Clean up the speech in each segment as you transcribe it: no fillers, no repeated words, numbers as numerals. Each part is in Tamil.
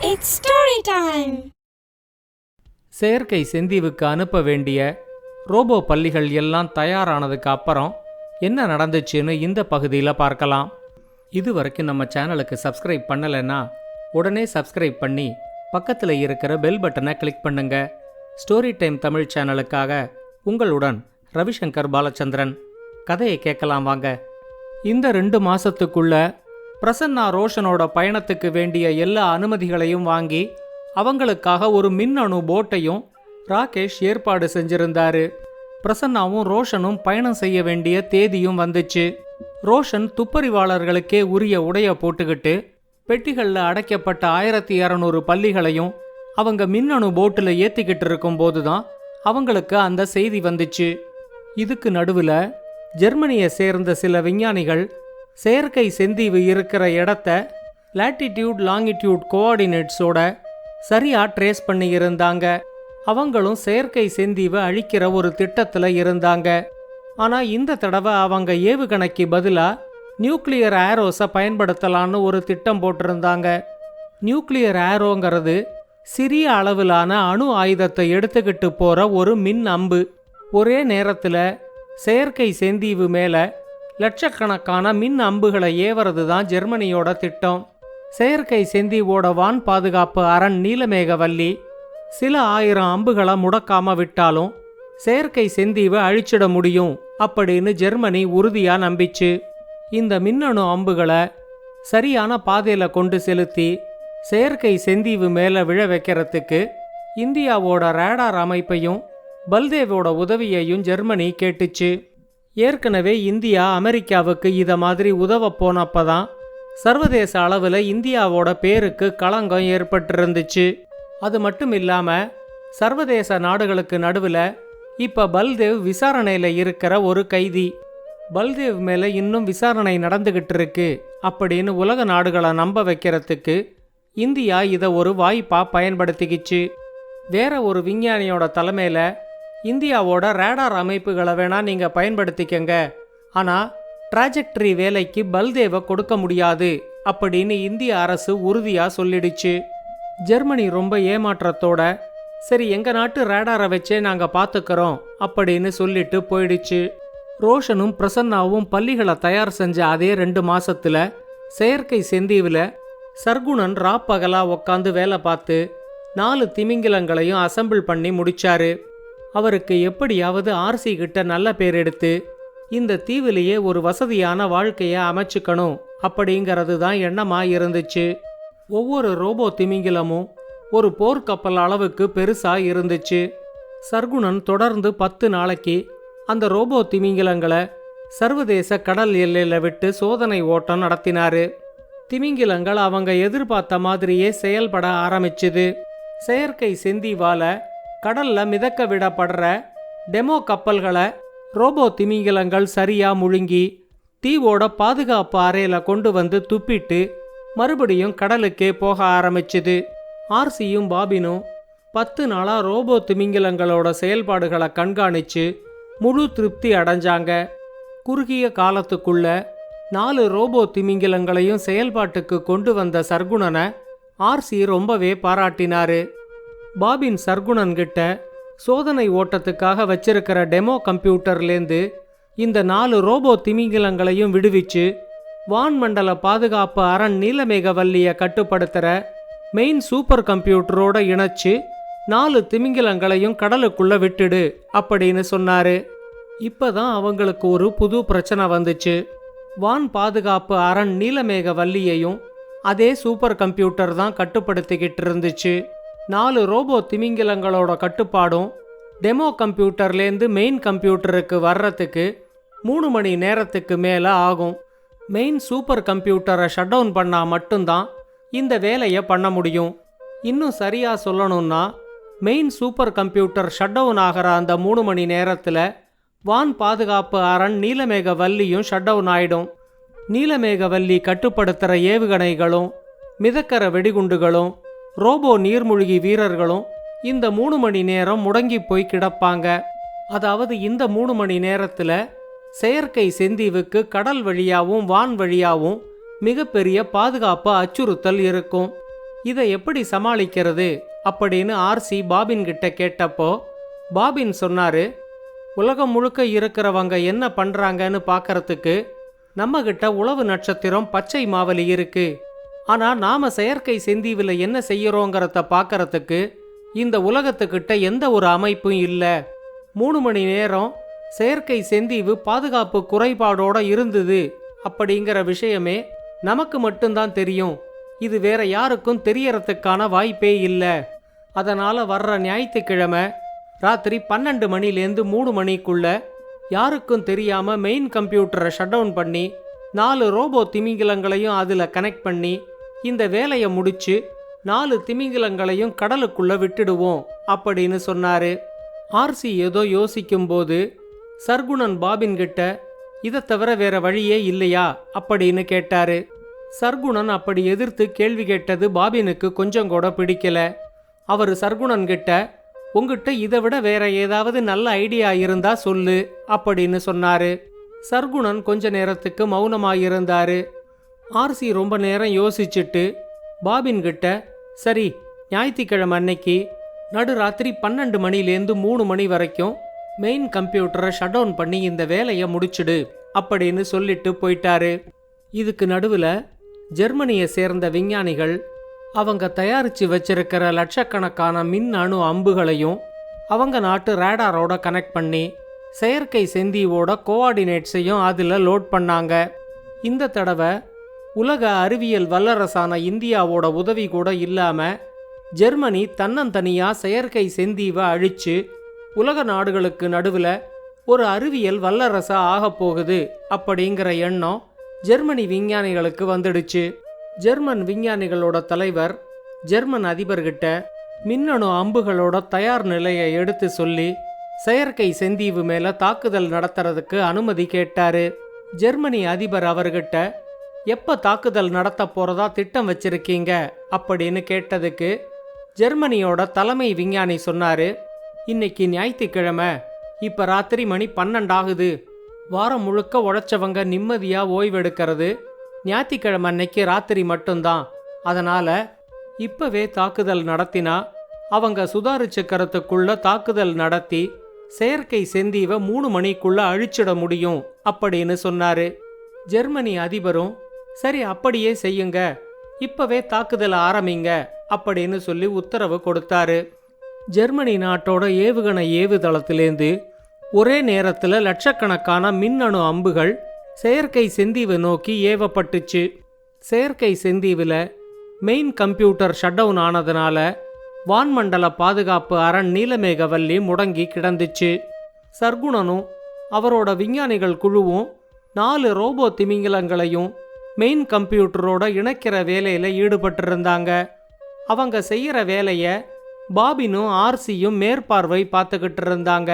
It's story time. செயற்கை செந்தீவுக்கு அனுப்ப வேண்டிய ரோபோ பல்லிகள் எல்லாம் தயாரானதுக்கு அப்புறம் என்ன நடந்துச்சுன்னு இந்த பகுதியில் பார்க்கலாம். இதுவரைக்கும் நம்ம சேனலுக்கு சப்ஸ்கிரைப் பண்ணலைன்னா உடனே சப்ஸ்கிரைப் பண்ணி பக்கத்தில் இருக்கிற பெல் பட்டனை கிளிக் பண்ணுங்க. ஸ்டோரி டைம் தமிழ் சேனலுக்காக உங்களுடன் ரவிசங்கர் பாலச்சந்திரன். கதையை கேட்கலாம் வாங்க. இந்த 2 மாசத்துக்குள்ள பிரசன்னா ரோஷனோட பயணத்துக்கு வேண்டிய எல்லா அனுமதிகளையும் வாங்கி அவங்களுக்காக ஒரு மின்னணு போட்டையும் ராகேஷ் ஏற்பாடு செஞ்சிருந்தாரு. பிரசன்னாவும் ரோஷனும் பயணம் செய்ய வேண்டிய தேதியும் வந்துச்சு. ரோஷன் துப்பறிவாளர்களுக்கே உரிய உடைய போட்டுக்கிட்டு பெட்டிகளில் அடைக்கப்பட்ட 1200 பல்லிகளையும் அவங்க மின்னணு போட்டில் ஏற்றிக்கிட்டு இருக்கும்போது தான் அவங்களுக்கு அந்த செய்தி வந்துச்சு. இதுக்கு நடுவில் ஜெர்மனியை சேர்ந்த சில விஞ்ஞானிகள் செயற்கை செந்தீவு இருக்கிற இடத்த லாட்டிடியூட் லாங்கிடியூட் கோஆர்டினேட்ஸோட சரியா ட்ரேஸ் பண்ணி இருந்தாங்க. அவங்களும் செயற்கை செந்தீவை அழிக்கிற ஒரு திட்டத்தில் இருந்தாங்க. ஆனால் இந்த தடவை அவங்க ஏவுகணைக்கு பதிலாக நியூக்ளியர் ஆரோஸை பயன்படுத்தலான்னு ஒரு திட்டம் போட்டிருந்தாங்க. நியூக்ளியர் ஆரோங்கிறது சிறிய அளவிலான அணு ஆயுதத்தை எடுத்துக்கிட்டு போகிற ஒரு மின் அம்பு. ஒரே நேரத்தில் செயற்கை செந்தீவு மேலே லட்சக்கணக்கான மின் அம்புகளை ஏவறது தான் ஜெர்மனியோட திட்டம். செயற்கை செந்தீவோட வான் பாதுகாப்பு அரண் நீலமேகவல்லி சில 1000 அம்புகளை முடக்காம விட்டாலும் செயற்கை செந்தீவை அழிச்சிட முடியும் அப்படின்னு ஜெர்மனி உறுதியா நம்பிச்சு. இந்த மின்னணு அம்புகளை சரியான பாதையில கொண்டு செலுத்தி செயற்கை செந்தீவு மேல விழ வைக்கிறதுக்கு இந்தியாவோட ரேடார் அமைப்பையும் பல்தேவோட உதவியையும் ஜெர்மனி கேட்டுச்சு. ஏற்கனவே இந்தியா அமெரிக்காவுக்கு இதை மாதிரி உதவ போனப்பதான் சர்வதேச அளவில் இந்தியாவோட பேருக்கு களங்கம் ஏற்பட்டிருந்துச்சு. அது மட்டும் இல்லாமல் சர்வதேச நாடுகளுக்கு நடுவில் இப்போ பல்தேவ் விசாரணையில் இருக்கிற ஒரு கைதி. பல்தேவ் மேலே இன்னும் விசாரணை நடந்துகிட்டு இருக்கு அப்படின்னு உலக நாடுகளை நம்ப வைக்கிறதுக்கு இந்தியா இதை ஒரு வாய்ப்பாக பயன்படுத்திக்கிச்சு. வேற ஒரு விஞ்ஞானியோட தலைமையில் இந்தியாவோட ரேடார் அமைப்புகளை வேணா நீங்கள் பயன்படுத்திக்கங்க, ஆனால் ட்ராஜெக்டரி வேலைக்கு பல்தேவை கொடுக்க முடியாது அப்படின்னு இந்திய அரசு உறுதியாக சொல்லிடுச்சு. ஜெர்மனி ரொம்ப ஏமாற்றத்தோட சரி எங்கள் நாட்டு ரேடாரை வச்சே நாங்கள் பார்த்துக்கிறோம் அப்படின்னு சொல்லிட்டு போயிடுச்சு. ரோஷனும் பிரசன்னாவும் பல்லிகளை தயார் செஞ்ச அதே 2 மாசத்துல செயற்கை செந்தீவில் சர்குணன் ராப்பகலா உக்காந்து வேலை பார்த்து 4 திமிங்கிலங்களையும் அசம்பிள் பண்ணி முடிச்சாரு. அவருக்கு எப்படியாவது ஆர்சி கிட்ட நல்ல பேர் எடுத்து இந்த தீவிலேயே ஒரு வசதியான வாழ்க்கையை அமைச்சுக்கணும் அப்படிங்கிறது தான் எண்ணமாக இருந்துச்சு. ஒவ்வொரு ரோபோ திமிங்கிலமும் ஒரு போர்க்கப்பல் அளவுக்கு பெருசா இருந்துச்சு. சர்குணன் தொடர்ந்து 10 நாளைக்கு அந்த ரோபோ திமிங்கிலங்களை சர்வதேச கடல் எல்லையில விட்டு சோதனை ஓட்டம் நடத்தினாரு. திமிங்கிலங்கள் அவங்க எதிர்பார்த்த மாதிரியே செயல்பட ஆரம்பிச்சுது. செயற்கை செந்தீவால கடல்ல மிதக்க விடப்படுற டெமோ கப்பல்களை ரோபோ திமிங்கிலங்கள் சரியா முழுங்கி தீவோட பாதுகாப்பு அறையில கொண்டு வந்து துப்பிட்டு மறுபடியும் கடலுக்கே போக ஆரம்பிச்சுது. ஆர்சியும் பாபினும் 10 நாளா ரோபோ திமிங்கிலங்களோட செயல்பாடுகளை கண்காணிச்சு முழு திருப்தி அடைஞ்சாங்க. குறுகிய காலத்துக்குள்ள 4 ரோபோ திமிங்கிலங்களையும் செயல்பாட்டுக்கு கொண்டு வந்த சர்குணனை ஆர்சி ரொம்பவே பாராட்டினாரு. பாபின் சர்குணன் கிட்ட சோதனை ஓட்டத்துக்காக வச்சிருக்கிற டெமோ கம்ப்யூட்டர்லேருந்து இந்த 4 ரோபோ திமிங்கிலங்களையும் விடுவிச்சு வான்மண்டல பாதுகாப்பு அரண் நீலமேகவல்லியை கட்டுப்படுத்துகிற மெயின் சூப்பர் கம்ப்யூட்டரோட இணைச்சு 4 திமிங்கிலங்களையும் கடலுக்குள்ள விட்டுடு அப்படின்னு சொன்னாரு. இப்பதான் அவங்களுக்கு ஒரு புது பிரச்சனை வந்துச்சு. வான் பாதுகாப்பு அரண் நீலமேகவல்லியையும் அதே சூப்பர் கம்ப்யூட்டர் தான் கட்டுப்படுத்திக்கிட்டு இருந்துச்சு. 4 ரோபோ திமிங்கிலங்களோட கட்டுப்பாடும் டெமோ கம்ப்யூட்டர்லேருந்து மெயின் கம்ப்யூட்டருக்கு வர்றதுக்கு 3 மணி நேரத்துக்கு மேலே ஆகும். மெயின் சூப்பர் கம்ப்யூட்டரை ஷட் டவுன் பண்ணால் மட்டும்தான் இந்த வேலையை பண்ண முடியும். இன்னும் சரியாக சொல்லணும்னா main super computer shut down ஆகிற அந்த 3 மணி நேரத்தில் வான் பாதுகாப்பு அரண் நீலமேகவல்லியும் ஷட் டவுன் ஆயிடும். நீலமேகவல்லி கட்டுப்படுத்துகிற ஏவுகணைகளும் மிதக்கர வெடிகுண்டுகளும் ரோபோ நீர்மூழ்கி வீரர்களும் இந்த 3 மணி நேரம் முடங்கி போய் கிடப்பாங்க. அதாவது இந்த 3 மணி நேரத்தில் செயற்கை செந்தீவுக்கு கடல் வழியாவும் வான் வழியாவும் மிகப்பெரிய பாதுகாப்பு அச்சுறுத்தல் இருக்கும். இதை எப்படி சமாளிக்கிறது அப்படின்னு ஆர்சி பாபின் கிட்ட கேட்டப்போ பாபின் சொன்னாரு, உலகம் முழுக்க இருக்கிறவங்க என்ன பண்றாங்கன்னு பார்க்கறதுக்கு நம்ம கிட்ட உளவு நட்சத்திரம் பச்சை மாவலி இருக்கு. ஆனா நாம செயற்கை செந்தீவில் என்ன செய்யறோங்கிறத பார்க்கறதுக்கு இந்த உலகத்துக்கிட்ட எந்த ஒரு அமைப்பும் இல்ல. 3 மணி நேரம் செயற்கை செந்தீவு பாதுகாப்பு குறைபாடோட இருந்தது அப்படிங்கிற விஷயமே நமக்கு மட்டும்தான் தெரியும். இது வேற யாருக்கும் தெரியறதுக்கான வாய்ப்பே இல்ல. அதனால வர்ற ஞாயிற்றுக்கிழமை ராத்திரி 12 மணிலேருந்து 3 மணிக்குள்ள யாருக்கும் தெரியாம மெயின் கம்ப்யூட்டரை ஷட் டவுன் பண்ணி 4 ரோபோ திமிங்கிலங்களையும் அதுல கனெக்ட் பண்ணி இந்த வேலையை முடிச்சு 4 திமிங்கிலங்களையும் கடலுக்குள்ள விட்டுடுவோம் அப்படின்னு சொன்னாரு. ஆர்சி ஏதோ யோசிக்கும்போது சர்குணன் பாபின் கிட்ட இதை தவிர வேற வழியே இல்லையா அப்படின்னு கேட்டாரு. சர்குணன் அப்படி எதிர்த்து கேள்வி கேட்டது பாபினுக்கு கொஞ்சம் கூட பிடிக்கல. அவரு சர்குணன் கிட்ட, உங்ககிட்ட இதை விட வேற ஏதாவது நல்ல ஐடியா இருந்தா சொல்லு அப்படின்னு சொன்னாரு. சர்குணன் கொஞ்ச நேரத்துக்கு மௌனமாயிருந்தாரு. ஆர்சி ரொம்ப நேரம் யோசிச்சுட்டு பாபின் கிட்ட, சரி, ஞாயிற்றுக்கிழமை அன்னைக்கு நடுராத்திரி 12 மணிலேருந்து 3 மணி வரைக்கும் மெயின் கம்ப்யூட்டரை ஷட் டவுன் பண்ணி இந்த வேலையை முடிச்சுடு அப்படின்னு சொல்லிட்டு போயிட்டாரு. இதுக்கு நடுவில் ஜெர்மனியை சேர்ந்த விஞ்ஞானிகள் அவங்க தயாரித்து வச்சிருக்கிற லட்சக்கணக்கான மின் அணு அம்புகளையும் அவங்க நாட்டு ரேடாரோட கனெக்ட் பண்ணி செயற்கை செந்தீவோட கோஆர்டினேட்ஸையும் அதில் லோட் பண்ணாங்க. இந்த தடவை உலக அறிவியல் வல்லரசான இந்தியாவோட உதவி கூட இல்லாமல் ஜெர்மனி தன்னந்தனியாக செயற்கை செந்தீவை அழிச்சு உலக நாடுகளுக்கு நடுவில் ஒரு அறிவியல் வல்லரசா ஆகப் போகுது அப்படிங்கிற எண்ணம் ஜெர்மனி விஞ்ஞானிகளுக்கு வந்துடுச்சு. ஜெர்மன் விஞ்ஞானிகளோட தலைவர் ஜெர்மன் அதிபர்கிட்ட மின்னணு அம்புகளோட தயார் நிலையை எடுத்து சொல்லி செயற்கை செந்தீவு மேல தாக்குதல் நடத்துறதுக்கு அனுமதி கேட்டாரு. ஜெர்மனி அதிபர் அவர்கிட்ட எப்ப தாக்குதல் நடத்த போறதா திட்டம் வச்சிருக்கீங்க அப்படின்னு கேட்டதுக்கு ஜெர்மனியோட தலைமை விஞ்ஞானி சொன்னாரு, இன்னைக்கு ஞாயிற்றுக்கிழமை, இப்ப ராத்திரி மணி 12 ஆகுது. வாரம் முழுக்க உழைச்சவங்க நிம்மதியா ஓய்வெடுக்கிறது ஞாயிற்றுக்கிழமை அன்னைக்கு ராத்திரி மட்டும்தான். அதனால இப்பவே தாக்குதல் நடத்தினா அவங்க சுதாரிச்சுக்கிறதுக்குள்ள தாக்குதல் நடத்தி செயற்கை செந்தீவை 3 மணிக்குள்ள அழிச்சிட முடியும் அப்படின்னு சொன்னாரு. ஜெர்மனி அதிபரும் சரி அப்படியே செய்யுங்க, இப்பவே தாக்குதல் ஆரம்பிங்க அப்படின்னு சொல்லி உத்தரவு கொடுத்தாரு. ஜெர்மனி நாட்டோட ஏவுகணை ஏவுதளத்திலேருந்து ஒரே நேரத்தில் லட்சக்கணக்கான மின்னணு அம்புகள் செயற்கை செந்தீவை நோக்கி ஏவப்பட்டுச்சு. செயற்கை செந்தீவில் மெயின் கம்ப்யூட்டர் ஷட் டவுன் ஆனதுனால வான்மண்டல பாதுகாப்பு அரண் நீலமேகவல்லி முடங்கி கிடந்துச்சு. சர்குணனும் அவரோட விஞ்ஞானிகள் குழுவும் 4 ரோபோ திமிங்கிலங்களையும் மெயின் கம்ப்யூட்டரோட இணைக்கிற வேலையில் ஈடுபட்டிருந்தாங்க. அவங்க செய்யற வேலைய பாபினும் ஆர்சியும் மேற்பார்வை பார்த்துக்கிட்டு இருந்தாங்க.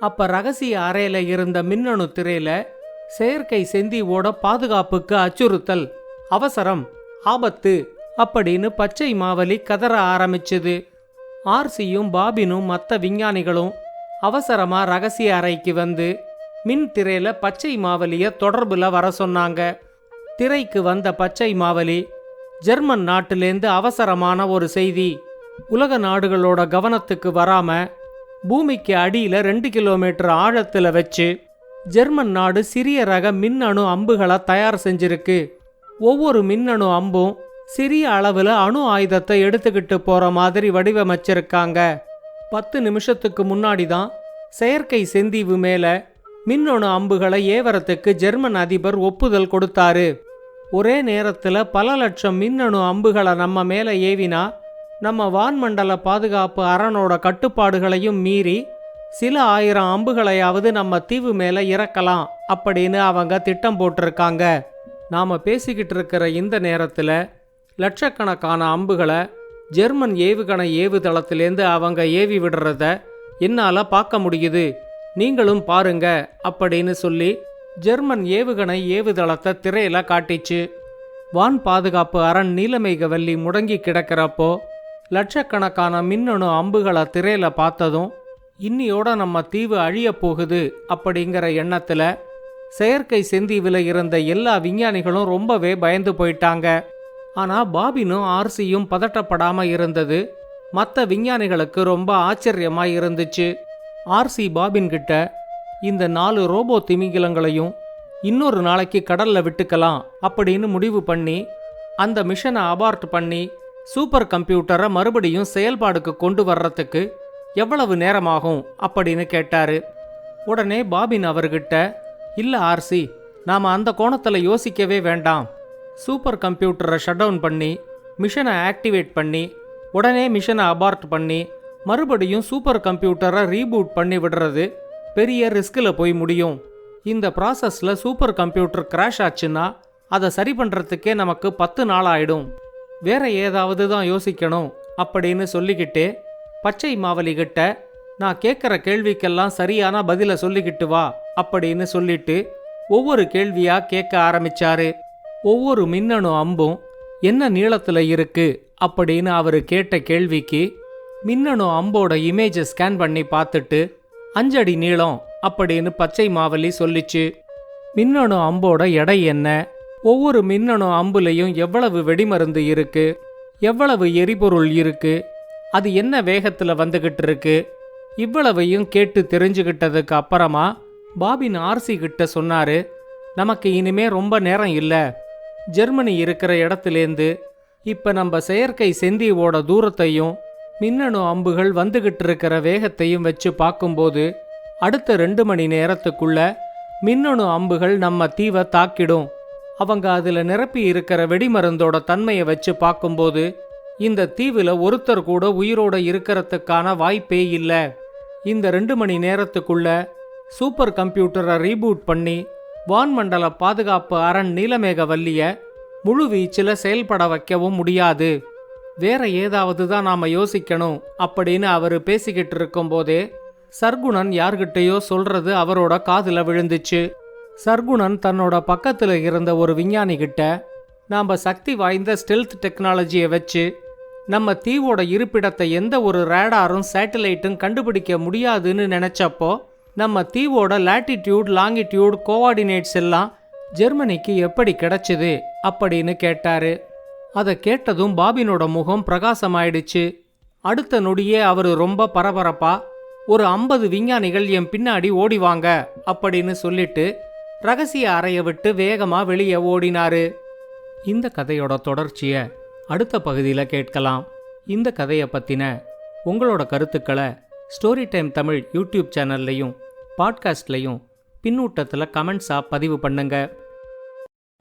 அப்ப ரகசிய அறையில இருந்த மின்னணு திரையில செயற்கை செந்தீவோட பாதுகாப்புக்கு அச்சுறுத்தல், அவசரம், ஆபத்து அப்படின்னு பச்சை மாவலி கதற ஆரம்பிச்சுது. ஆர்சியும் பாபினும் மற்ற விஞ்ஞானிகளும் அவசரமா ரகசிய அறைக்கு வந்து மின் திரையில பச்சை மாவலிய தொடர்புல வர சொன்னாங்க. திரைக்கு வந்த பச்சை மாவலி, ஜெர்மன் நாட்டிலேருந்து அவசரமான ஒரு செய்தி, உலக நாடுகளோட கவனத்துக்கு வராம பூமிக்கு அடியில 2 கிலோமீட்டர் ஆழத்துல வச்சு ஜெர்மன் நாடு சிறிய ரக மின்னணு அம்புகளை தயார் செஞ்சிருக்கு. ஒவ்வொரு மின்னணு அம்பும் சிறிய அளவுல அணு ஆயுதத்தை எடுத்துக்கிட்டு போற மாதிரி வடிவமைச்சிருக்காங்க. 10 நிமிஷத்துக்கு முன்னாடி தான் செயற்கை செந்தீவு மேல மின்னணு அம்புகளை ஏவறத்துக்கு ஜெர்மன் அதிபர் ஒப்புதல் கொடுத்தாரு. ஒரே நேரத்துல பல லட்சம் மின்னணு அம்புகளை நம்ம மேல ஏவினா நம்ம வான்மண்டல பாதுகாப்பு அரணோட கட்டுப்பாடுகளையும் மீறி சில 1000 அம்புகளையாவது நம்ம தீவு மேல இறக்கலாம் அப்படின்னு அவங்க திட்டம் போட்டிருக்காங்க. நாம பேசிக்கிட்டு இருக்கிற இந்த நேரத்துல லட்சக்கணக்கான அம்புகளை ஜெர்மன் ஏவுகணை ஏவுதளத்திலேருந்து அவங்க ஏவி விடுறத என்னால பார்க்க முடியுது, நீங்களும் பாருங்க அப்படின்னு சொல்லி ஜெர்மன் ஏவுகணை ஏவுதளத்தை திரையில காட்டிச்சு. வான் பாதுகாப்பு அரண் நீலமேகவல்லி முடங்கி கிடக்கிறப்போ லட்சக்கணக்கான மின்னணு அம்புகளை திரையில பார்த்ததும் இன்னியோட நம்ம தீவு அழிய போகுது அப்படிங்கிற எண்ணத்துல செயற்கை செந்தீவில் இருந்த எல்லா விஞ்ஞானிகளும் ரொம்பவே பயந்து போயிட்டாங்க. ஆனால் பாபினும் ஆர்சியும் பதட்டப்படாமல் இருந்தது மற்ற விஞ்ஞானிகளுக்கு ரொம்ப ஆச்சரியமாக இருந்துச்சு. ஆர்சி பாபின் கிட்ட இந்த 4 ரோபோ திமிங்கிலங்களையும் இன்னொரு நாளைக்கு கடல்ல விட்டுக்கலாம் அப்படின்னு முடிவு பண்ணி அந்த மிஷனை அபார்ட் பண்ணி சூப்பர் கம்ப்யூட்டரை மறுபடியும் செயல்பாடுக்கு கொண்டு வர்றதுக்கு எவ்வளவு நேரமாகும் அப்படின்னு கேட்டாரு. உடனே பாபின் அவர்கிட்ட, இல்லை ஆர்சி, நாம் அந்த கோணத்தில் யோசிக்கவே வேண்டாம். சூப்பர் கம்ப்யூட்டரை ஷட் டவுன் பண்ணி மிஷனை ஆக்டிவேட் பண்ணி உடனே மிஷனை அபார்ட் பண்ணி மறுபடியும் சூப்பர் கம்ப்யூட்டரை ரீபூட் பண்ணி விடுறது பெரிய ரிஸ்கில் போய் முடியும். இந்த ப்ராசஸில் சூப்பர் கம்ப்யூட்டர் கிராஷ் ஆச்சுன்னா அதை சரி பண்ணுறதுக்கே நமக்கு 10 நாள் ஆயிடும். வேற ஏதாவது தான் யோசிக்கணும் அப்படின்னு சொல்லிக்கிட்டே பச்சை மாவலிகிட்ட, நான் கேட்குற கேள்விக்கெல்லாம் சரியான பதிலை சொல்லிக்கிட்டு வா அப்படின்னு சொல்லிட்டு ஒவ்வொரு கேள்வியாக கேட்க ஆரம்பிச்சாரு. ஒவ்வொரு மின்னணு அம்பும் என்ன நீளத்தில் இருக்கு அப்படின்னு அவர் கேட்ட கேள்விக்கு மின்னணு அம்போட இமேஜை ஸ்கேன் பண்ணி பார்த்துட்டு 5 அடி நீளம் அப்படின்னு பச்சை மாவலி சொல்லிச்சு. மின்னணு அம்போட எடை என்ன, ஒவ்வொரு மின்னணு அம்புலையும் எவ்வளவு வெடிமருந்து இருக்கு, எவ்வளவு எரிபொருள் இருக்கு, அது என்ன வேகத்தில் வந்துகிட்டு இருக்கு, இவ்வளவையும் கேட்டு தெரிஞ்சுக்கிட்டதுக்கு அப்புறமா பாபின் ஆர்சி கிட்ட சொன்னாரு, நமக்கு இனிமே ரொம்ப நேரம் இல்லை. ஜெர்மனி இருக்கிற இடத்துலேருந்து இப்போ நம்ம செயற்கை செந்தீவோட தூரத்தையும் மின்னணு அம்புகள் வந்துகிட்டு இருக்கிற வேகத்தையும் வச்சு பார்க்கும்போது அடுத்த 2 மணி நேரத்துக்குள்ள மின்னணு அம்புகள் நம்ம தீவை தாக்கிடும். அவங்க அதில் நிரப்பி இருக்கிற வெடிமருந்தோட தன்மையை வச்சு பார்க்கும்போது இந்த தீவில் ஒருத்தர் கூட உயிரோட இருக்கிறதுக்கான வாய்ப்பே இல்லை. இந்த 2 மணி நேரத்துக்குள்ள சூப்பர் கம்ப்யூட்டரை ரீபூட் பண்ணி வான்மண்டல பாதுகாப்பு அரண் நீலமேகவல்லிய முழு வீச்சில் செயல்பட வைக்கவும் முடியாது. வேற ஏதாவது தான் நாம யோசிக்கணும் அப்படின்னு அவர் பேசிக்கிட்டு இருக்கும்போதே சர்க்குணன் யார்கிட்டையோ சொல்றது அவரோட காதுல விழுந்துச்சு. சர்க்குணன் தன்னோட பக்கத்தில் இருந்த ஒரு விஞ்ஞானி கிட்ட, நாம் சக்தி வாய்ந்த ஸ்டெல்த் டெக்னாலஜியை வச்சு நம்ம தீவோட இருப்பிடத்தை எந்த ஒரு ரேடாரும் சேட்டலைட்டும் கண்டுபிடிக்க முடியாதுன்னு நினைச்சப்போ நம்ம தீவோட லாட்டிடியூட் லாங்கிடியூட் கோஆர்டினேட்ஸ் எல்லாம் ஜெர்மனிக்கு எப்படி கிடைச்சிது அப்படின்னு கேட்டாரு. அதை கேட்டதும் பாபினோட முகம் பிரகாசமாயிடுச்சு. அடுத்த நொடியே அவர் ரொம்ப பரபரப்பா, ஒரு 50 விஞ்ஞானிகள் என் பின்னாடி ஓடிவாங்க அப்படின்னு சொல்லிட்டு ரகசிய அறையை விட்டு வேகமா வெளியே ஓடினாரு. இந்த கதையோட தொடர்ச்சியை அடுத்த பகுதியில் கேட்கலாம். இந்த கதையை பற்றின உங்களோட கருத்துக்களை ஸ்டோரி டைம் தமிழ் யூடியூப் சேனல்லையும் பாட்காஸ்ட்லையும் பின்னூட்டத்தில் கமெண்ட்ஸாக பதிவு பண்ணுங்க.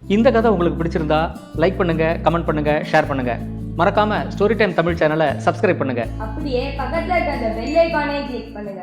இந்த கதை உங்களுக்கு பிடிச்சிருந்தா லைக் பண்ணுங்க, கமெண்ட் பண்ணுங்க, ஷேர் பண்ணுங்க. மறக்காம ஸ்டோரி டைம் தமிழ் சேனலை சப்ஸ்கிரைப் பண்ணுங்க. அப்படியே பக்கத்துல இருக்க அந்த பெல் ஐகானை கிளிக் பண்ணுங்க.